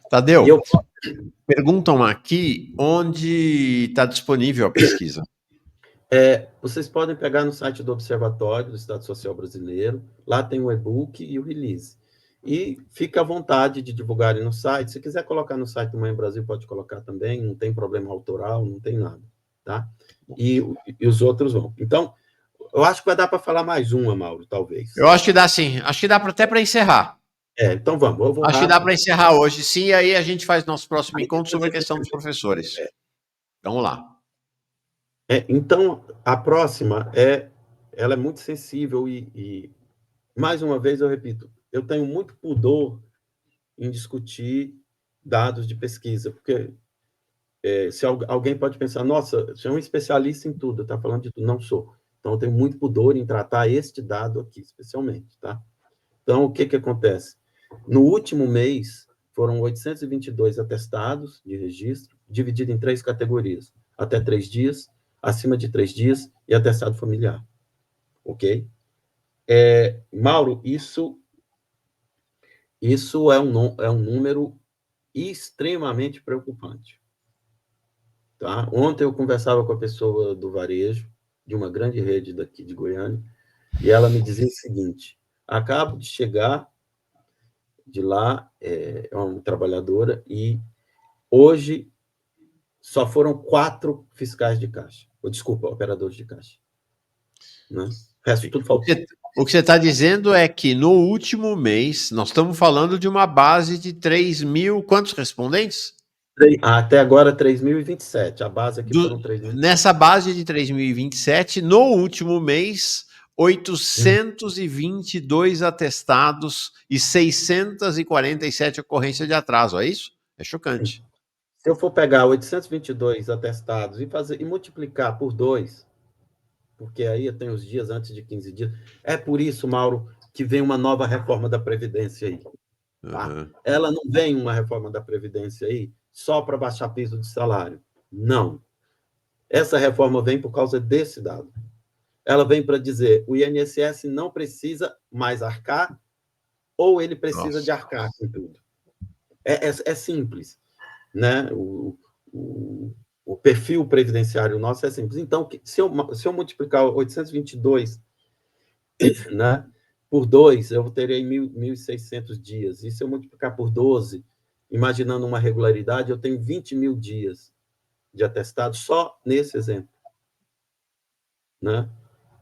Tadeu, perguntam aqui onde está disponível a pesquisa. Vocês podem pegar no site do Observatório do Estado Social Brasileiro, lá tem o e-book e o release. E fica à vontade de divulgarem no site. Se quiser colocar no site do Manhã Brasil, pode colocar também, não tem problema autoral, não tem nada, tá? E os outros vão. Então, eu acho que vai dar para falar mais uma, Mauro, talvez. Eu acho que dá sim. Acho que dá até para encerrar. Então vamos. Eu vou acho rápido. que dá para encerrar hoje, sim. E aí a gente faz nosso próximo encontro sobre a questão dos professores. Vamos lá. Então, a próxima ela é muito sensível e, mais uma vez, eu repito, eu tenho muito pudor em discutir dados de pesquisa, porque se alguém pode pensar, nossa, você é um especialista em tudo, está falando de tudo. Não sou. Então, eu tenho muito pudor em tratar este dado aqui, especialmente, tá? Então, o que acontece? No último mês, foram 822 atestados de registro, dividido em 3 categorias. Até 3 dias, acima de 3 dias e atestado familiar. Ok? Mauro, isso é um número extremamente preocupante. Tá? Ontem eu conversava com a pessoa do varejo, de uma grande rede daqui de Goiânia, e ela me dizia o seguinte: acabo de chegar de lá, é uma trabalhadora, e hoje só foram 4 fiscais de caixa. Desculpa, operadores de caixa. Né? O resto tudo faltou. O que você está dizendo é que no último mês, nós estamos falando de uma base de 3.000, quantos respondentes? Até agora, 3.027. A base aqui foram 3.000. Nessa base de 3.027, no último mês, 822 atestados e 647 ocorrências de atraso, é isso? É chocante. Se eu for pegar 822 atestados e multiplicar por 2, porque aí tem os dias antes de 15 dias, é por isso, Mauro, que vem uma nova reforma da Previdência aí. Tá? Uhum. Ela não vem uma reforma da Previdência aí só para baixar piso de salário. Não. Essa reforma vem por causa desse dado. Ela vem para dizer o INSS não precisa mais arcar ou ele precisa de arcar com tudo. É simples. Né? O perfil previdenciário nosso é simples. Então, se eu multiplicar 822, né, por 2, eu teria 1.600 dias. E se eu multiplicar por 12, imaginando uma regularidade, eu tenho 20.000 dias de atestado só nesse exemplo. Né?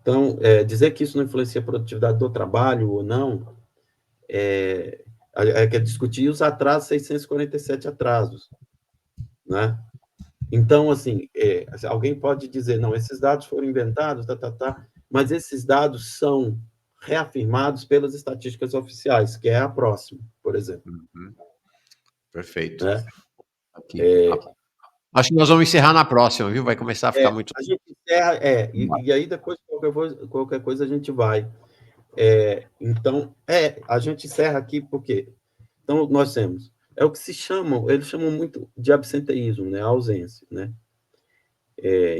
Então, dizer que isso não influencia a produtividade do trabalho ou não, é discutir os atrasos, 647 atrasos. Né? Então, assim, alguém pode dizer, não, esses dados foram inventados, mas esses dados são reafirmados pelas estatísticas oficiais, que é a próxima, por exemplo. Uhum. Perfeito. Acho que nós vamos encerrar na próxima, viu? Vai começar a ficar muito... A gente encerra, e aí depois qualquer coisa a gente vai. Então, a gente encerra aqui porque... Então, nós temos... É o que eles chamam muito de absenteísmo, né? A ausência, né?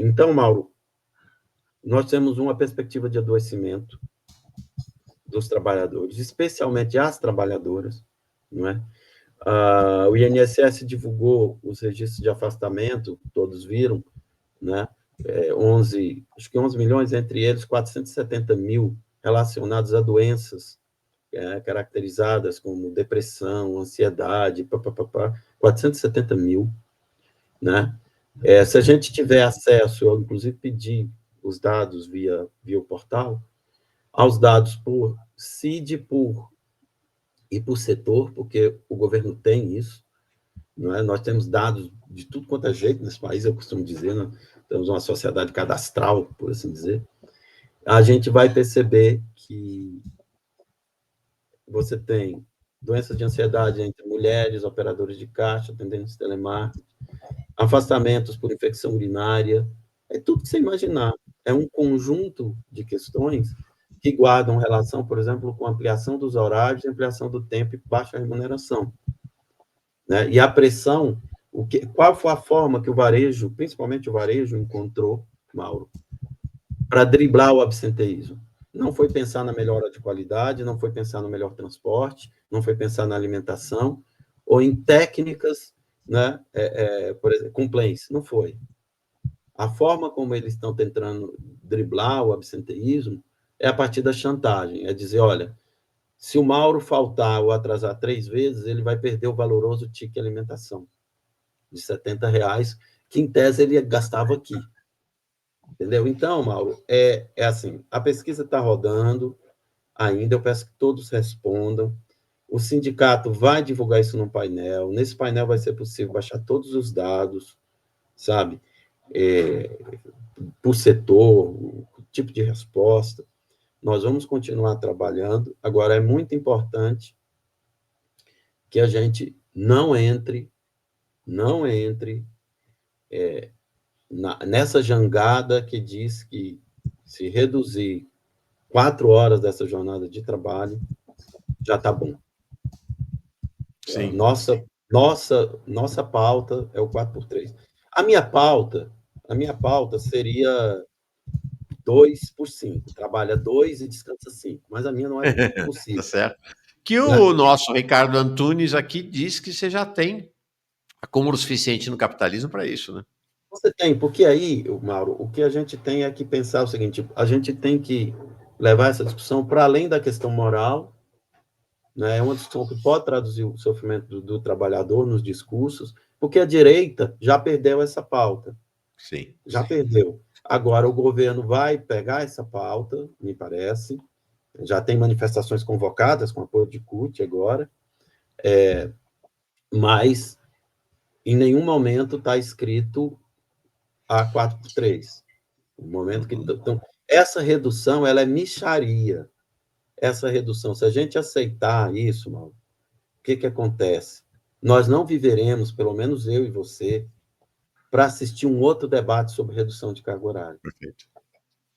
Então, Mauro, nós temos uma perspectiva de adoecimento dos trabalhadores, especialmente as trabalhadoras, não é? O INSS divulgou os registros de afastamento, todos viram, né? 11 milhões, entre eles 470 mil relacionados a doenças caracterizadas como depressão, ansiedade, 470 mil, né? Se a gente tiver acesso, eu inclusive pedi os dados via o portal, aos dados por CID e por setor, porque o governo tem isso, não é? Nós temos dados de tudo quanto é jeito nesse país, eu costumo dizer, né? Temos uma sociedade cadastral, por assim dizer. A gente vai perceber que você tem doenças de ansiedade entre mulheres, operadores de caixa, atendentes de telemarketing, afastamentos por infecção urinária, é tudo que você imaginar. É um conjunto de questões que guardam relação, por exemplo, com ampliação dos horários, ampliação do tempo e baixa remuneração. Né? E a pressão, qual foi a forma que o varejo, principalmente o varejo, encontrou, Mauro, para driblar o absenteísmo? Não foi pensar na melhora de qualidade, não foi pensar no melhor transporte, não foi pensar na alimentação, ou em técnicas, né, por exemplo, compliance, não foi. a forma como eles estão tentando driblar o absenteísmo é a partir da chantagem, é dizer, olha, se o Mauro faltar ou atrasar 3 vezes, ele vai perder o valoroso ticket alimentação de R$ 70, que em tese ele gastava aqui. Entendeu? Então, Mauro, é assim, a pesquisa está rodando ainda, eu peço que todos respondam. O sindicato vai divulgar isso num painel. Nesse painel vai ser possível baixar todos os dados, sabe? Por setor, o tipo de resposta. Nós vamos continuar trabalhando. Agora, é muito importante que a gente não entre nessa jangada que diz que se reduzir 4 horas dessa jornada de trabalho, já está bom. Sim. Nossa pauta é o 4x3. A minha pauta seria 2x5. Trabalha 2 e descansa 5, mas a minha não é possível. Tá certo. Que Né? o nosso Ricardo Antunes aqui diz que você já tem acúmulo suficiente no capitalismo para isso, né? Você tem, porque aí, Mauro, o que a gente tem é que pensar o seguinte, a gente tem que levar essa discussão para além da questão moral, né? É uma discussão que pode traduzir o sofrimento do trabalhador nos discursos, porque a direita já perdeu essa pauta. Sim. Já perdeu. Agora o governo vai pegar essa pauta, me parece, já tem manifestações convocadas com apoio de CUT agora, mas em nenhum momento está escrito a 4x3. No momento que então, essa redução ela é mixaria. Essa redução, se a gente aceitar isso, Mauro, o que acontece? Nós não viveremos, pelo menos eu e você, para assistir um outro debate sobre redução de carga horária. Perfeito.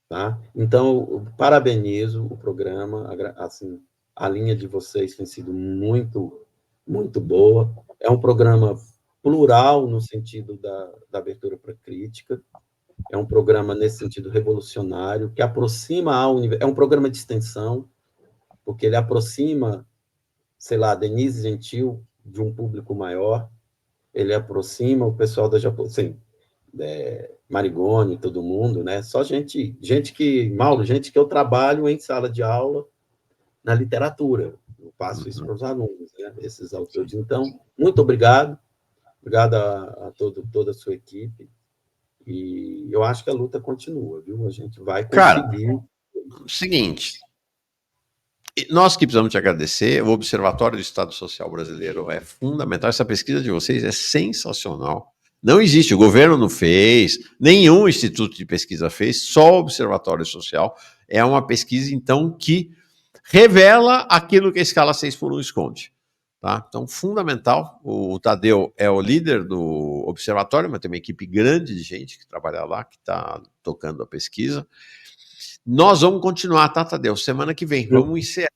Tá? Então, parabenizo o programa, assim, a linha de vocês tem sido muito, muito boa. É um programa plural no sentido da abertura para crítica, é um programa nesse sentido revolucionário, que aproxima a universidade, é um programa de extensão, porque ele aproxima, sei lá, Denise Gentil de um público maior, ele aproxima o pessoal da Japão, sim, Marigoni, todo mundo, né? Só gente que eu trabalho em sala de aula na literatura. Eu passo isso para os alunos, né? Esses autores. Então, muito obrigado a toda a sua equipe. E eu acho que a luta continua, viu? A gente vai conseguir. Cara, seguinte, nós que precisamos te agradecer, o Observatório do Estado Social Brasileiro é fundamental, essa pesquisa de vocês é sensacional. Não existe, o governo não fez, nenhum instituto de pesquisa fez, só o Observatório Social. É uma pesquisa, então, que revela aquilo que a escala 6x1 esconde. Tá? Então, fundamental, o Tadeu é o líder do observatório, mas tem uma equipe grande de gente que trabalha lá, que está tocando a pesquisa. Nós vamos continuar, tá, Tadeu? Semana que vem, vamos encerrar.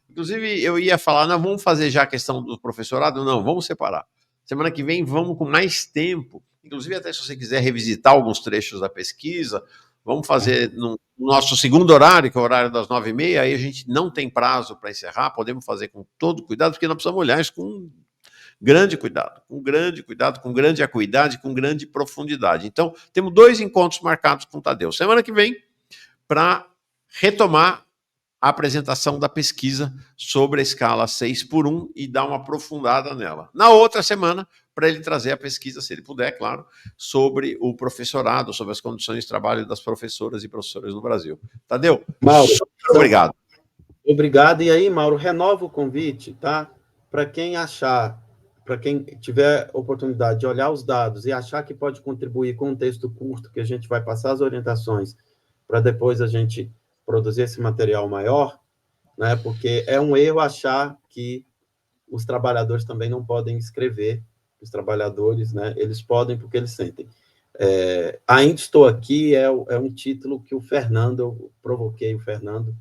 Inclusive, eu ia falar, não, vamos fazer já a questão do professorado? Não, vamos separar. Semana que vem, vamos com mais tempo. Inclusive, até se você quiser revisitar alguns trechos da pesquisa, vamos fazer no nosso segundo horário, que é o horário das 9h30, aí a gente não tem prazo para encerrar, podemos fazer com todo cuidado, porque nós precisamos olhar isso com grande cuidado, com grande acuidade, com grande profundidade. Então, temos 2 encontros marcados com o Tadeu. Semana que vem, para retomar a apresentação da pesquisa sobre a escala 6x1 e dar uma aprofundada nela. Na outra semana, para ele trazer a pesquisa, se ele puder, claro, sobre o professorado, sobre as condições de trabalho das professoras e professores no Brasil. Tadeu, Mauro, super obrigado. Obrigado. E aí, Mauro, renova o convite, tá? Para quem tiver oportunidade de olhar os dados e achar que pode contribuir com um texto curto, que a gente vai passar as orientações para depois a gente produzir esse material maior, né? Porque é um erro achar que os trabalhadores também não podem escrever. Os trabalhadores, né? Eles podem porque eles sentem. Ainda estou aqui é um título que eu provoquei o Fernando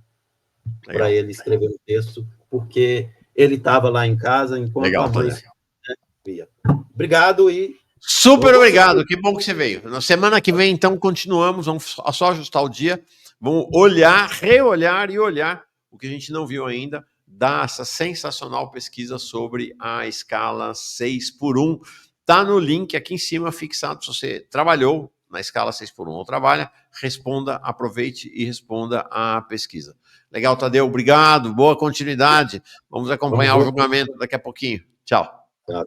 para ele escrever um texto, porque ele estava lá em casa enquanto a mãe via. Obrigado e super obrigado, que bom que você veio. Na semana que vem, então, continuamos, vamos só ajustar o dia, vamos olhar, reolhar e olhar o que a gente não viu ainda, dessa sensacional pesquisa sobre a escala 6x1. Está no link aqui em cima fixado, se você trabalhou na escala 6x1 ou trabalha, responda, aproveite e responda à pesquisa. Legal, Tadeu, obrigado, boa continuidade. Vamos acompanhar o julgamento daqui a pouquinho. Tchau. Tá.